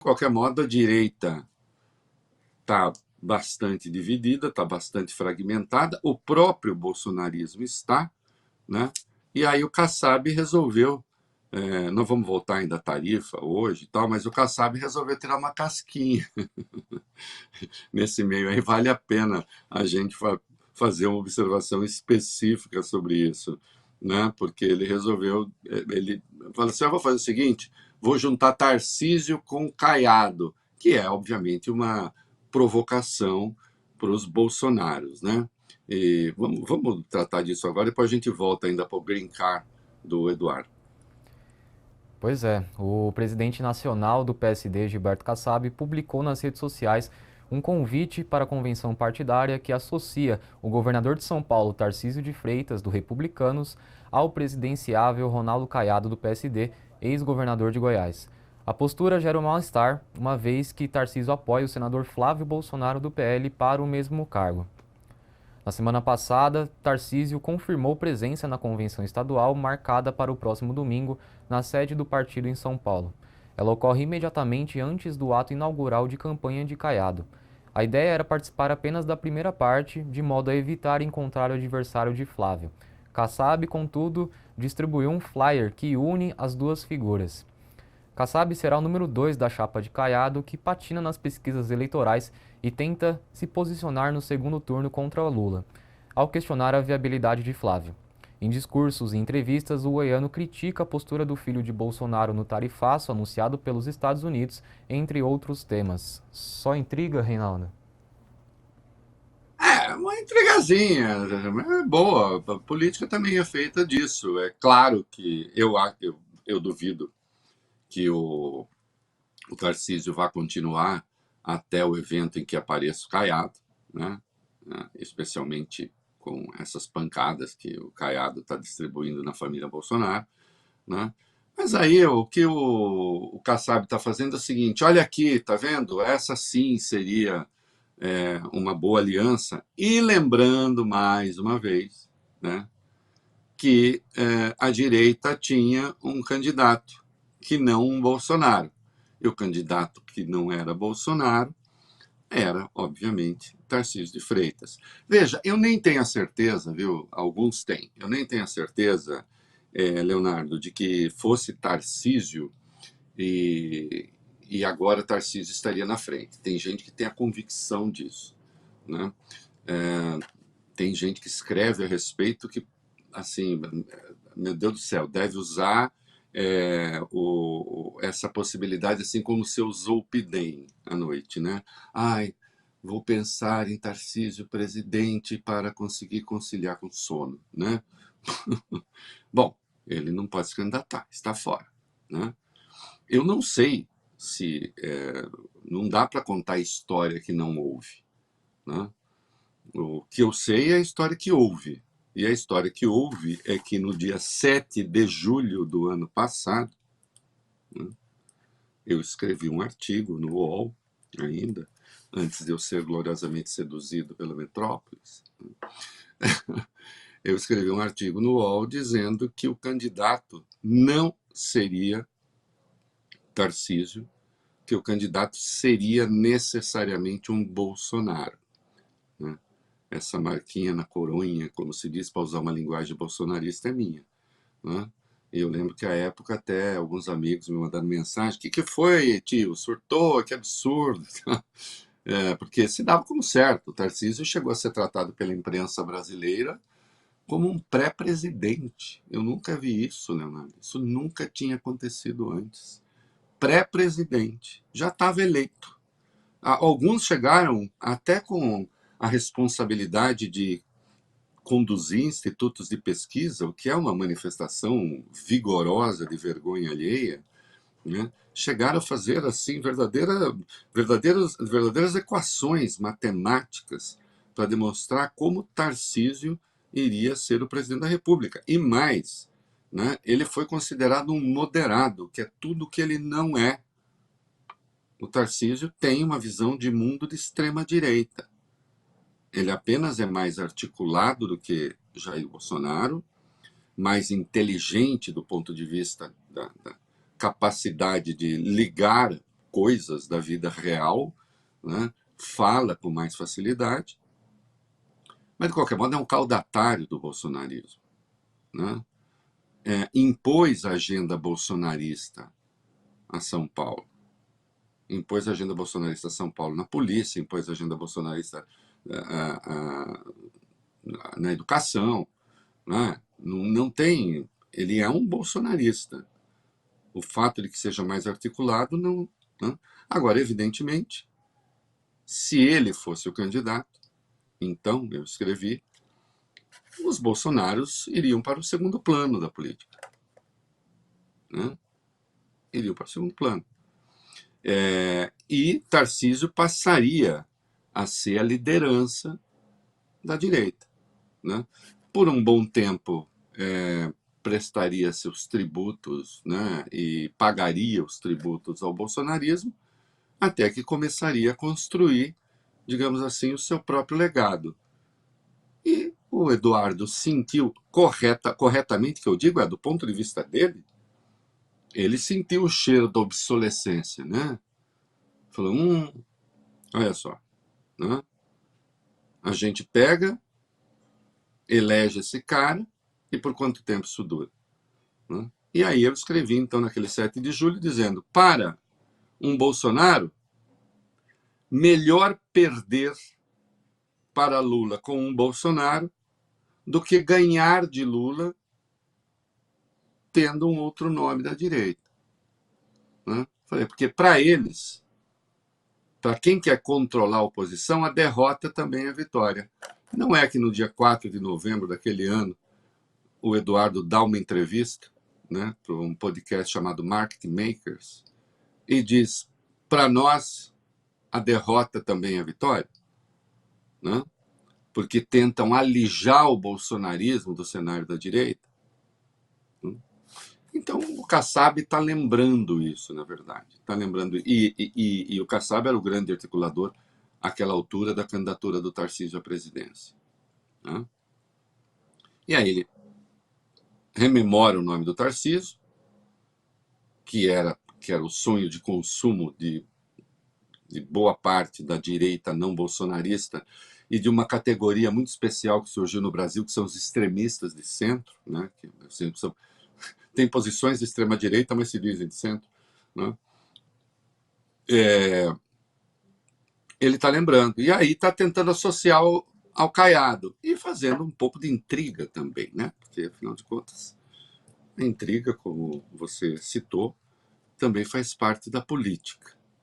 qualquer modo, a direita está bastante dividida, está bastante fragmentada, o próprio bolsonarismo está, né? E aí o Kassab resolveu, não vamos voltar ainda à tarifa hoje e tal, mas o Kassab resolveu tirar uma casquinha nesse meio aí. Vale a pena a gente fazer uma observação específica sobre isso, né? Porque ele resolveu, ele falou assim: eu vou fazer o seguinte, vou juntar Tarcísio com Caiado, que é obviamente uma provocação para os bolsonaros, né? E vamos tratar disso agora, depois a gente volta ainda para o Green Card do Eduardo. Pois é, o presidente nacional do PSD, Gilberto Kassab, publicou nas redes sociais um convite para a convenção partidária que associa o governador de São Paulo, Tarcísio de Freitas, do Republicanos, ao presidenciável Ronaldo Caiado, do PSD, ex-governador de Goiás. A postura gera um mal-estar, uma vez que Tarcísio apoia o senador Flávio Bolsonaro, do PL, para o mesmo cargo. Na semana passada, Tarcísio confirmou presença na convenção estadual marcada para o próximo domingo, na sede do partido em São Paulo. Ela ocorre imediatamente antes do ato inaugural de campanha de Caiado. A ideia era participar apenas da primeira parte, de modo a evitar encontrar o adversário de Flávio. Kassab, contudo, distribuiu um flyer que une as duas figuras. Kassab será o número 2 da chapa de Caiado, que patina nas pesquisas eleitorais e tenta se posicionar no segundo turno contra Lula, ao questionar a viabilidade de Flávio. Em discursos e entrevistas, o goiano critica a postura do filho de Bolsonaro no tarifaço anunciado pelos Estados Unidos, entre outros temas. Só intriga, Reinaldo? É, uma entregazinha, é boa. A política também é feita disso. É claro que eu duvido que o Tarcísio vá continuar até o evento em que apareça o Caiado, né? Especialmente com essas pancadas que o Caiado está distribuindo na família Bolsonaro, né? Mas aí o que o Kassab está fazendo é o seguinte: olha aqui, tá vendo? Essa sim seria uma boa aliança. E lembrando mais uma vez, né, que a direita tinha um candidato que não um Bolsonaro. E o candidato que não era Bolsonaro era, obviamente, Tarcísio de Freitas. Veja, eu nem tenho a certeza, viu? Alguns têm. Eu nem tenho a certeza, Leonardo, de que fosse Tarcísio e, e agora Tarcísio estaria na frente. Tem gente que tem a convicção disso, né? Tem gente que escreve a respeito que, assim, meu Deus do céu, deve usar essa possibilidade assim como você usou o Pidem à noite, né? Ai, vou pensar em Tarcísio presidente para conseguir conciliar com o sono, né? Bom, ele não pode se candidatar, está fora, né? Eu não sei se não dá para contar história que não houve, né? O que eu sei é a história que houve. E a história que houve é que no dia 7 de julho do ano passado, né, eu escrevi um artigo no UOL, ainda, antes de eu ser gloriosamente seduzido pela Metrópolis. Eu escrevi um artigo no UOL dizendo que o candidato não seria Tarcísio, que o candidato seria necessariamente um Bolsonaro, né? Essa marquinha na coronha, como se diz, para usar uma linguagem bolsonarista, é minha, né? Eu lembro que à época até alguns amigos me mandaram mensagem: que foi, tio? Surtou? Que absurdo! Porque se dava como certo. O Tarcísio chegou a ser tratado pela imprensa brasileira como um pré-presidente. Eu nunca vi isso, Leonardo. Isso nunca tinha acontecido antes. Pré-presidente. Já estava eleito. Alguns chegaram até com a responsabilidade de conduzir institutos de pesquisa, o que é uma manifestação vigorosa de vergonha alheia, né? Chegaram a fazer assim verdadeiras equações matemáticas para demonstrar como Tarcísio iria ser o presidente da República. E mais, né, ele foi considerado um moderado, que é tudo que ele não é. O Tarcísio tem uma visão de mundo de extrema direita. Ele apenas é mais articulado do que Jair Bolsonaro, mais inteligente do ponto de vista da capacidade de ligar coisas da vida real, né? Fala com mais facilidade, mas, de qualquer modo, é um caudatário do bolsonarismo, né? Impôs a agenda bolsonarista a São Paulo. Impôs a agenda bolsonarista a São Paulo na polícia, impôs a agenda bolsonarista na educação. Né? Não tem. Ele é um bolsonarista. O fato de que seja mais articulado, não. Né? Agora, evidentemente, se ele fosse o candidato, então, eu escrevi, os bolsonaros iriam para o segundo plano da política. Né? Iriam para o segundo plano. E Tarcísio passaria a ser a liderança da direita. Né? Por um bom tempo, prestaria seus tributos, né? E pagaria os tributos ao bolsonarismo, até que começaria a construir, digamos assim, o seu próprio legado. E o Eduardo sentiu, corretamente que eu digo, do ponto de vista dele, ele sentiu o cheiro da obsolescência, né? Falou, olha só, né? A gente pega, elege esse cara, e por quanto tempo isso dura? Né? E aí eu escrevi, então, naquele 7 de julho, dizendo, para um Bolsonaro, melhor perder para Lula com um Bolsonaro do que ganhar de Lula tendo um outro nome da direita. Né? Falei, porque para eles, para quem quer controlar a oposição, a derrota também é vitória. Não é que no dia 4 de novembro daquele ano, o Eduardo dá uma entrevista, né, para um podcast chamado Market Makers, e diz, para nós, a derrota também é vitória, né? Porque tentam alijar o bolsonarismo do cenário da direita. Então, o Kassab está lembrando isso, na verdade. Está lembrando. E o Kassab era o grande articulador, àquela altura, da candidatura do Tarcísio à presidência. Né? E aí ele rememora o nome do Tarcísio, que era o sonho de consumo de boa parte da direita não bolsonarista e de uma categoria muito especial que surgiu no Brasil, que são os extremistas de centro, né? Que tem posições de extrema-direita, mas se dizem de centro. Né? Ele está lembrando. E aí está tentando associar ao Caiado e fazendo um pouco de intriga também, né? Porque, afinal de contas, a intriga, como você citou, também faz parte da política.